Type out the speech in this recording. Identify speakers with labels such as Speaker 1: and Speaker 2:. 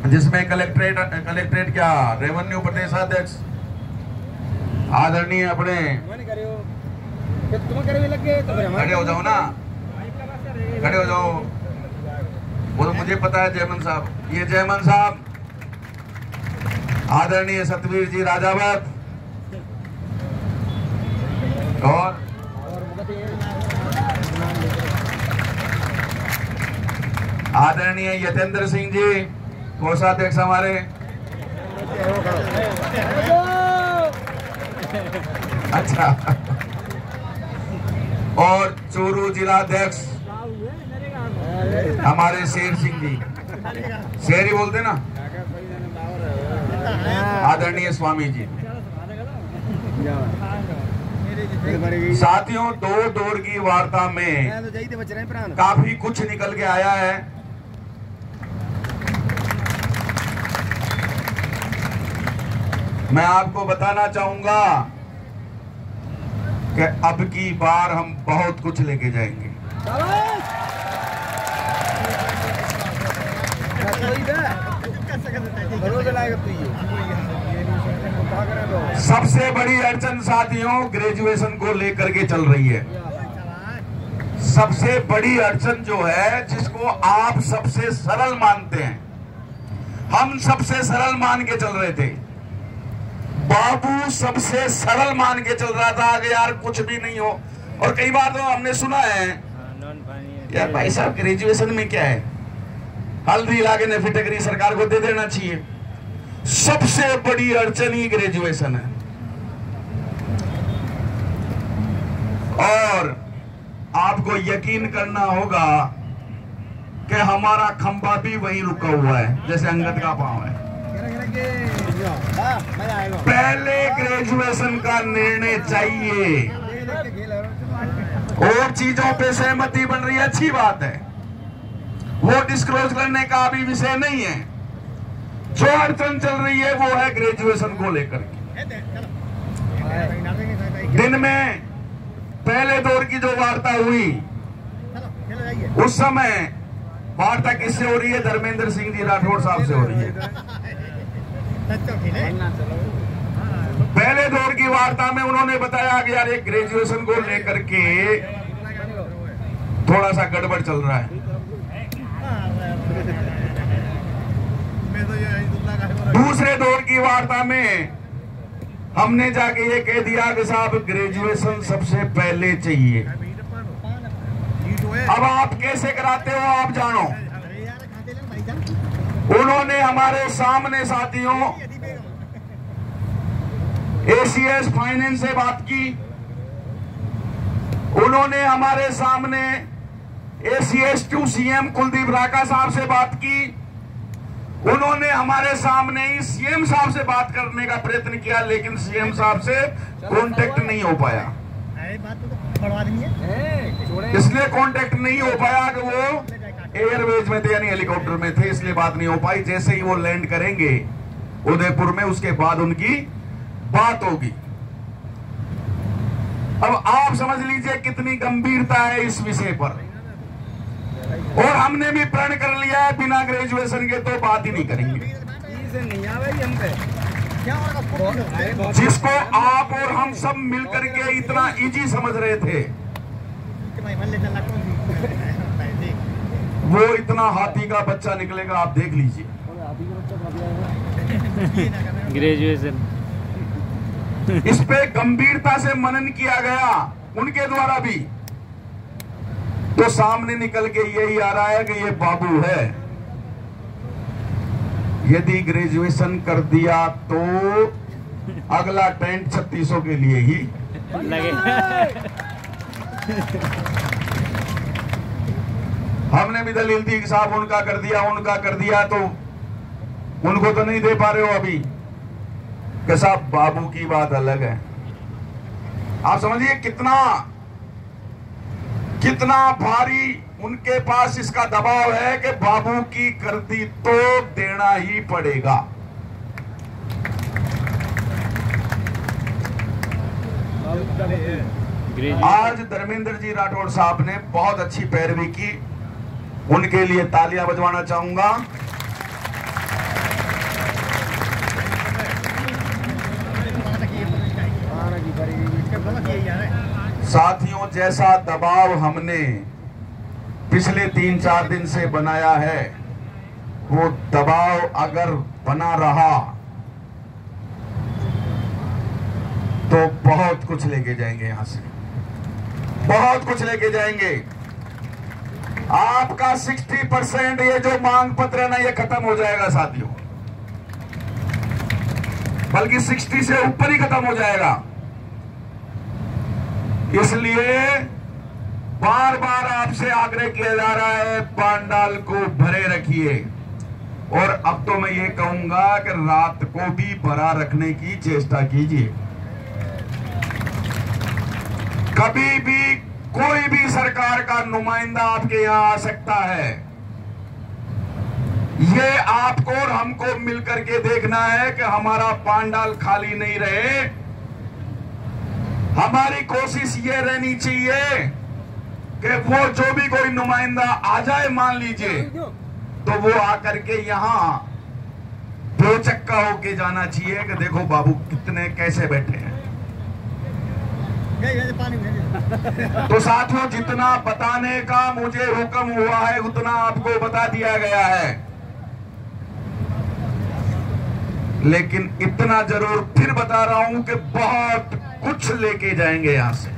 Speaker 1: जिसमें कलेक्ट्रेट क्या रेवेन्यू प्रदेशाध्यक्ष आदरणीय अपने खड़े हो जाओ ना, खड़े हो जाओ। वो तो मुझे पता है जयमन साहब, ये जयमन साहब आदरणीय सतवीर जी राजावत और आदरणीय यतेंद्र सिंह जी कोषाध्यक्ष हमारे, अच्छा, और चूरू जिलाध्यक्ष हमारे शेर सिंह जी, शेर ही बोलते ना, आदरणीय स्वामी जी। साथियों, दो दौर की वार्ता में काफी कुछ निकल के आया है। मैं आपको बताना चाहूंगा कि अब की बार हम बहुत कुछ लेके जाएंगे। सबसे बड़ी अड़चन साथियों ग्रेजुएशन को लेकर के चल रही है। सबसे बड़ी अड़चन जो है, जिसको आप सबसे सरल मानते हैं, हम सबसे सरल मान के चल रहे थे, बाबू सबसे सरल मान के चल रहा था कि यार कुछ भी नहीं हो। और कई बार तो हमने सुना है यार भाई साहब ग्रेजुएशन में क्या है, हल्दी लाके ने फिटकरी सरकार को दे देना चाहिए। सबसे बड़ी अड़चन ही ग्रेजुएशन है। और आपको यकीन करना होगा कि हमारा खंबा भी वहीं रुका हुआ है जैसे अंगद का पांव है। पहले ग्रेजुएशन का निर्णय चाहिए, और चीजों पे सहमति बन रही है, अच्छी बात है, वो डिस्क्लोज करने का अभी विषय नहीं है। जो अड़चन चल रही है वो है ग्रेजुएशन को लेकर। दिन में पहले दौर की जो वार्ता हुई, उस समय वार्ता किससे हो रही है? धर्मेंद्र सिंह जी राठौड़ साहब से हो रही है। पहले दौर की वार्ता में उन्होंने बताया कि यार एक ग्रेजुएशन को लेकर के थोड़ा सा गड़बड़ चल रहा है। दूसरे दौर की वार्ता में हमने जाके ये कह दिया कि साहब ग्रेजुएशन सबसे पहले चाहिए। अब आप कैसे कराते हो आप जानो। उन्होंने हमारे सामने साथियों एसीएस फाइनेंस से बात की, उन्होंने हमारे सामने एसीएस 2 सीएम कुलदीप राका साहब से बात की, उन्होंने हमारे सामने ही सीएम साहब से बात करने का प्रयत्न किया, लेकिन सीएम साहब से कांटेक्ट नहीं हो पाया। इसलिए कांटेक्ट नहीं हो पाया कि वो एयरवेज में थे, यानी हेलीकॉप्टर में थे, इसलिए बात नहीं हो पाई। जैसे ही वो लैंड करेंगे उदयपुर में, उसके बाद उनकी बात होगी। अब आप समझ लीजिए कितनी गंभीरता है इस विषय पर। और हमने भी प्रण कर लिया है बिना ग्रेजुएशन के तो बात ही नहीं करेंगे। जिसको आप और हम सब मिलकर के इतना इजी समझ रहे थे, वो इतना हाथी का बच्चा निकलेगा, आप देख लीजिए।
Speaker 2: ग्रेजुएशन
Speaker 1: इस पे गंभीरता से मनन किया गया उनके द्वारा भी, तो सामने निकल के यही आ रहा है कि ये बाबू है। यदि ग्रेजुएशन कर दिया तो अगला टेंट 3600 के लिए ही
Speaker 2: लगे।
Speaker 1: हमने भी दलील दी कि साहब उनका कर दिया, तो उनको तो नहीं दे पा रहे हो अभी कि साहब बाबू की बात अलग है। आप समझिए कितना भारी उनके पास इसका दबाव है कि बाबू की कर दी तो देना ही पड़ेगा। आज धर्मेंद्र जी राठौड़ साहब ने बहुत अच्छी पैरवी की उनके लिए तालियां बजवाना चाहूंगा। साथियों, जैसा दबाव हमने पिछले 3-4 दिन से बनाया है, वो दबाव अगर बना रहा तो बहुत कुछ लेके जाएंगे, यहां से बहुत कुछ लेके जाएंगे। आपका 60% ये जो मांग पत्र है ना, ये खत्म हो जाएगा साथियों, बल्कि 60 से ऊपर ही खत्म हो जाएगा। इसलिए बार बार आपसे आग्रह किया जा रहा है, पांडाल को भरे रखिए। और अब तो मैं ये कहूंगा कि रात को भी भरा रखने की चेष्टा कीजिए। कभी भी कोई भी सरकार का नुमाइंदा आपके यहां आ सकता है। ये आपको और हमको मिलकर के देखना है कि हमारा पांडाल खाली नहीं रहे। हमारी कोशिश ये रहनी चाहिए कि वो जो भी कोई नुमाइंदा आ जाए, मान लीजिए, तो वो आकर के यहां दो चक्का होके जाना चाहिए कि देखो बाबू कितने कैसे बैठे हैं। तो साथियों, जितना बताने का मुझे हुक्म हुआ है उतना आपको बता दिया गया है, लेकिन इतना जरूर फिर बता रहा हूं कि बहुत कुछ लेके जाएंगे यहां से।